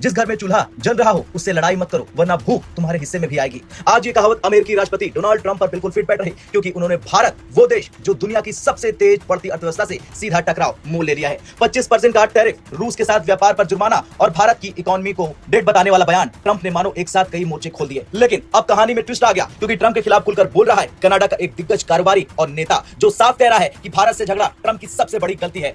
जिस घर में चूल्हा जल रहा हो उससे लड़ाई मत करो, वरना भूख तुम्हारे हिस्से में भी आएगी। आज ये कहावत अमेरिकी राष्ट्रपति डोनाल्ड ट्रंप पर बिल्कुल फिट बैठ रही, क्योंकि उन्होंने भारत, वो देश जो दुनिया की सबसे तेज बढ़ती अर्थव्यवस्था से सीधा टकराव मोल ले लिया है। 25% का टैरिफ, रूस के साथ व्यापार पर जुर्माना और भारत की इकोनॉमी को डेड बताने वाला बयान ट्रंप ने मानो एक साथ कई मोर्चे खोल दिए। लेकिन अब कहानी में ट्विस्ट आ गया, क्योंकि ट्रंप के खिलाफ खुलकर बोल रहा है कनाडा का एक दिग्गज कारोबारी और नेता, जो साफ कह रहा है कि भारत से झगड़ा ट्रंप की सबसे बड़ी गलती है।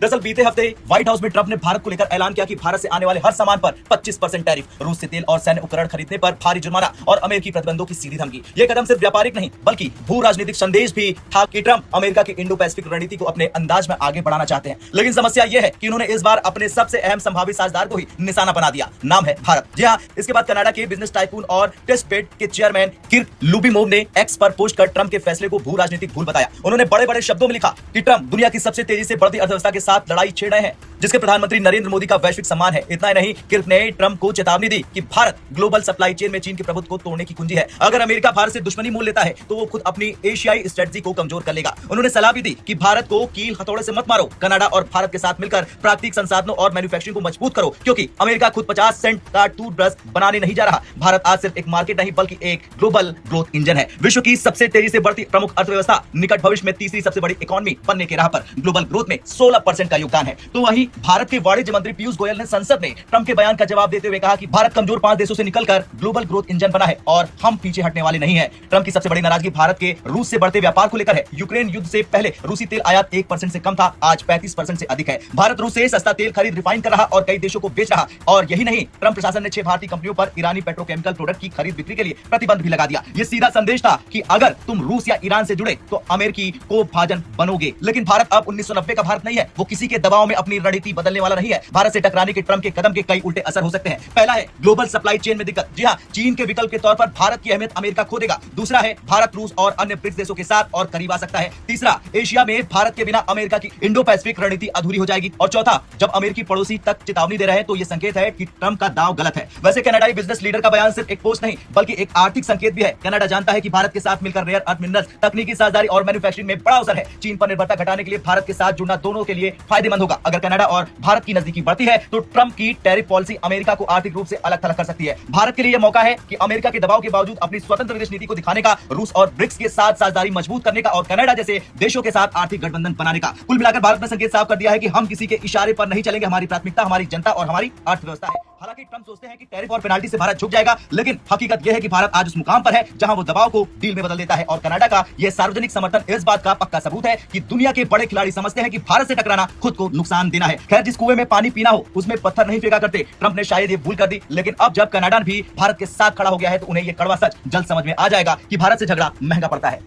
दरअसल बीते हफ्ते व्हाइट हाउस में ट्रंप ने भारत को लेकर ऐलान किया कि भारत से आने वाले हर सामान पर 25% टैरिफ, रूस से तेल और सैन्य उपकरण खरीदने पर भारी जुर्माना और अमेरिकी प्रतिबंधों की सीधी धमकी। यह कदम सिर्फ व्यापारिक नहीं बल्कि भू राजनीतिक संदेश भी था कि ट्रंप अमेरिका की इंडो पैसिफिक रणनीति को अपने अंदाज में आगे बढ़ाना चाहते हैं। लेकिन समस्या यह है कि उन्होंने इस बार अपने सबसे अहम संभावित साझेदार को ही निशाना बना दिया। नाम है भारत। जी हाँ, इसके बाद कनाडा के बिजनेस टाइकून और टेस्ट बेड के चेयरमैन किर्क लुबिमोव ने एक्स पर पोस्ट कर ट्रंप के फैसले को भू राजनीतिक भूल बताया। उन्होंने बड़े बड़े शब्दों में लिखा कि ट्रंप दुनिया की सबसे तेजी से बढ़ती अर्थव्यवस्था के साथ लड़ाई छेड़ रहे हैं, जिसके प्रधानमंत्री नरेंद्र मोदी का वैश्विक सम्मान है। इतना ही नहीं, किर्क ने ट्रंप को चेतावनी दी कि भारत ग्लोबल सप्लाई चेन में चीन के प्रभुत्व को तोड़ने की कुंजी है। अगर अमेरिका भारत से दुश्मनी मोल लेता है तो वो खुद अपनी एशियाई स्ट्रेटजी को कमजोर कर लेगा। उन्होंने सलाह भी दी कि भारत को कील हथौड़े से मत मारो, कनाडा और भारत के साथ मिलकर प्राकृतिक संसाधनों और मैन्युफैक्चरिंग को मजबूत करो, क्योंकि अमेरिका खुद 50 सेंट का टूथब्रश बनाने नहीं जा रहा। भारत आज सिर्फ एक मार्केट नहीं बल्कि एक ग्लोबल ग्रोथ इंजन है। विश्व की सबसे तेजी से बढ़ती प्रमुख अर्थव्यवस्था, निकट भविष्य में तीसरी सबसे बड़ी इकोनॉमी बनने के राह पर, ग्लोबल ग्रोथ में 16% का योगदान है। तो वहीं भारत के वाणिज्य मंत्री पीयूष गोयल ने संसद में ट्रंप के बयान का जवाब देते हुए कहा कि भारत कमजोर 5 देशों से निकलकर ग्लोबल ग्रोथ इंजन बना है और हम पीछे हटने वाले नहीं हैं। ट्रंप की सबसे बड़ी नाराजगी भारत के रूस से बढ़ते व्यापार को लेकर है। यूक्रेन युद्ध से पहले रूसी तेल आयात 1% से कम था, आज 35% से अधिक है। भारत रूस से सस्ता तेल खरीद रिफाइन कर रहा और कई देशों को बेच रहा। और यही नहीं, ट्रंप प्रशासन ने 6 भारतीय कंपनियों पर ईरानी पेट्रोकेमिकल प्रोडक्ट की खरीद बिक्री के लिए प्रतिबंध भी लगा दिया। ये सीधा संदेश था कि अगर तुम रूस या ईरान से जुड़े तो अमेरिकी को भाजन बनोगे। लेकिन भारत अब 1990 का भारत नहीं है, वो किसी के दबाव में अपनी रणनीति बदलने वाला नहीं है। भारत से टकराने के ट्रंप के कदम के कई उल्टे असर हो सकते हैं। पहला है ग्लोबल सप्लाई चेन में दिक्कत। जी हां, चीन के विकल्प के तौर पर भारत की अहमियत अमेरिका खो देगा। दूसरा है भारत रूस और अन्य ब्रिक्स देशों के साथ और करीब आ सकता है। तीसरा, एशिया में भारत के बिना अमेरिका की इंडो पैसिफिक रणनीति अधूरी हो जाएगी। और चौथा, जब अमेरिकी पड़ोसी तक चेतावनी दे रहे हैं तो यह संकेत है कि ट्रंप का दांव गलत है। वैसे कनाडाई बिजनेस लीडर का बयान सिर्फ एक पोस्ट नहीं बल्कि एक आर्थिक संकेत भी है। कनाडा जानता है कि भारत के साथ मिलकर रेयर अर्थ मिनरल्स, तकनीकी साझेदारी और मैन्युफैक्चरिंग में बड़ा अवसर है। चीन पर निर्भरता घटाने के लिए भारत के साथ जुड़ना दोनों के लिए फायदेमंद होगा। अगर कनाडा और भारत की नजदीकी बढ़ती है तो ट्रंप की टैरिफ पॉलिसी अमेरिका को आर्थिक रूप से अलग थलग कर सकती है। भारत के लिए यह मौका है कि अमेरिका के दबाव के बावजूद अपनी स्वतंत्र विदेश नीति को दिखाने का, रूस और ब्रिक्स के साथ साझेदारी मजबूत करने का और कनाडा जैसे देशों के साथ आर्थिक गठबंधन बनाने का। कुल मिलाकर भारत ने संकेत साफ कर दिया है कि हम किसी के इशारे पर नहीं चलेंगे। हमारी प्राथमिकता हमारी जनता और हमारी अर्थव्यवस्था है। हालांकि ट्रंप सोचते हैं कि टैरिफ और पेनाल्टी से भारत झुक जाएगा, लेकिन हकीकत यह है कि भारत आज उस मुकाम पर है जहां वो दबाव को डील में बदल देता है। और कनाडा का यह सार्वजनिक समर्थन इस बात का पक्का सबूत है कि दुनिया के बड़े खिलाड़ी समझते हैं कि भारत से टकराना खुद को नुकसान देना है। खैर, जिस कुएं में पानी पीना हो उसमें पत्थर नहीं फेंका करते। ट्रंप ने शायद ये भूल कर दी, लेकिन अब जब कनाडा भी भारत के साथ खड़ा हो गया है तो उन्हें यह कड़वा सच जल्द समझ में आ जाएगा कि भारत से झगड़ा महंगा पड़ता है।